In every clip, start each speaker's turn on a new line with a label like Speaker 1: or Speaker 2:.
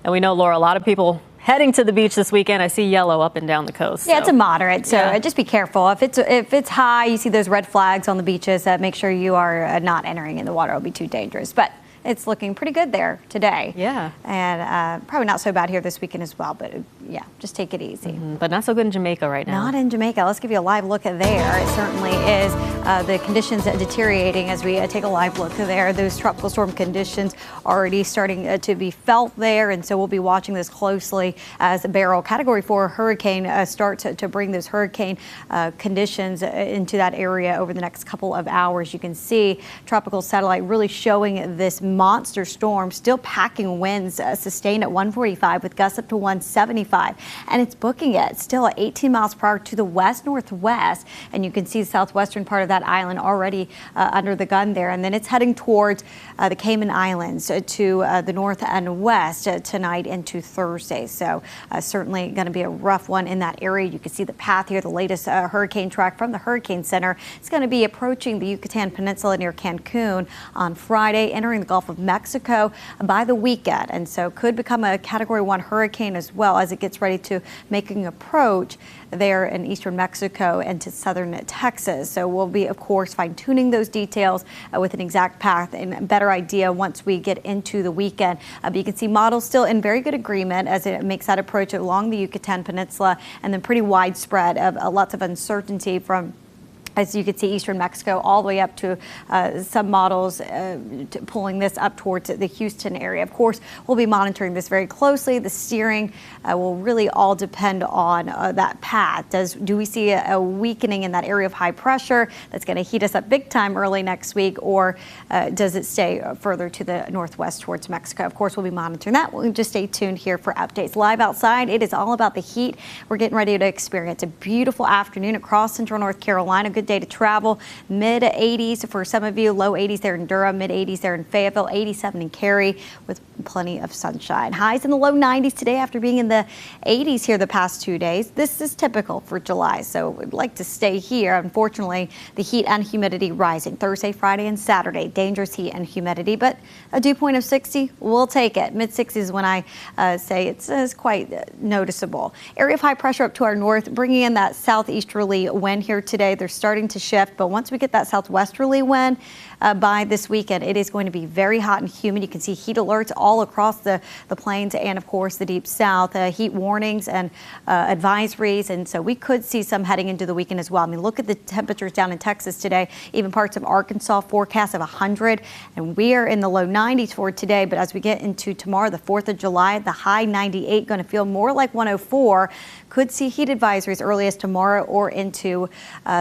Speaker 1: And we know, Laura, a lot of people heading to the beach this weekend. I see yellow up and down the coast.
Speaker 2: Yeah, it's a moderate, so just be careful. If it's high, you see those red flags on the beaches, make sure you are not entering in the water. It'll be too dangerous. But it's looking pretty good there today.
Speaker 1: Yeah.
Speaker 2: And probably not so bad here this weekend as well, but yeah, just take it easy.
Speaker 1: But not so good in Jamaica right now.
Speaker 2: Not in Jamaica. Let's give you a live look at there. It certainly is. The conditions deteriorating as we take a live look there. Those tropical storm conditions already starting to be felt there, and so we'll be watching this closely as Beryl, Category 4 hurricane, starts to bring those hurricane conditions into that area over the next couple of hours. You can see tropical satellite really showing this monster storm, still packing winds sustained at 145 with gusts up to 175, and it's booking it still at 18 miles per hour to the west-northwest, and you can see the southwestern part of that island already under the gun there, and then it's heading towards the Cayman Islands to the north and west tonight into Thursday. So certainly going to be a rough one in that area. You can see the path here, the latest hurricane track from the Hurricane Center. It's going to be approaching the Yucatan Peninsula near Cancun on Friday, entering the Gulf of Mexico by the weekend, and so could become a Category 1 hurricane as well as it gets ready to make an approach there in eastern Mexico and to southern Texas. So we'll be, of course, fine-tuning those details with an exact path and a better idea once we get into the weekend. But you can see models still in very good agreement as it makes that approach along the Yucatan Peninsula, and then pretty widespread of lots of uncertainty from, as you can see, eastern Mexico all the way up to some models pulling this up towards the Houston area. Of course, we'll be monitoring this very closely. The steering will really all depend on that path. Do we see a weakening in that area of high pressure that's going to heat us up big time early next week, or does it stay further to the northwest towards Mexico? Of course, we'll be monitoring that. We'll just stay tuned here for updates. Live outside, it is all about the heat. We're getting ready to experience a beautiful afternoon across central North Carolina. Good day to travel. Mid 80s for some of you, low 80s there in Durham, mid 80s there in Fayetteville, 87 in Cary with plenty of sunshine. Highs in the low 90s today after being in the 80s here the past 2 days. This is typical for July, so we'd like to stay here. Unfortunately, the heat and humidity rising Thursday, Friday, and Saturday. Dangerous heat and humidity, but a dew point of 60, we'll take it. Mid 60s when I say it's quite noticeable. Area of high pressure up to our north, bringing in that southeasterly wind here today. They're starting to shift, but once we get that southwesterly wind by this weekend, it is going to be very hot and humid. You can see heat alerts all across the plains and, of course, the deep south, heat warnings and advisories, and so we could see some heading into the weekend as well. I mean, look at the temperatures down in Texas today, even parts of Arkansas, forecast of 100, and we are in the low 90s for today, but as we get into tomorrow, the 4th of July, the high 98, going to feel more like 104. Could see heat advisories early as tomorrow or into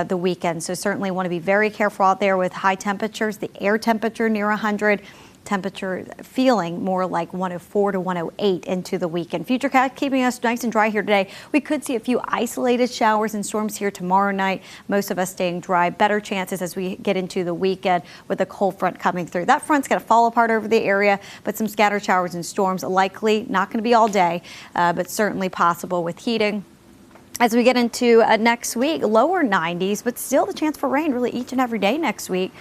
Speaker 2: the weekend. So certainly want to be very careful out there with high temperatures, the air temperature near 100, temperature feeling more like 104 to 108 into the weekend. Futurecast keeping us nice and dry here today. We could see a few isolated showers and storms here tomorrow night. Most of us staying dry. Better chances as we get into the weekend with a cold front coming through. That front's going to fall apart over the area, but some scattered showers and storms likely. Not going to be all day, but certainly possible with heating. As we get into next week, lower 90s, but still the chance for rain really each and every day next week.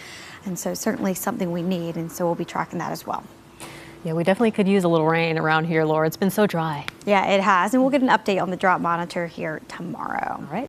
Speaker 2: And so certainly something we need, and so we'll be tracking that as well.
Speaker 1: Yeah, we definitely could use a little rain around here, Laura. It's been so dry.
Speaker 2: Yeah, it has, and we'll get an update on the drought monitor here tomorrow.
Speaker 1: All right.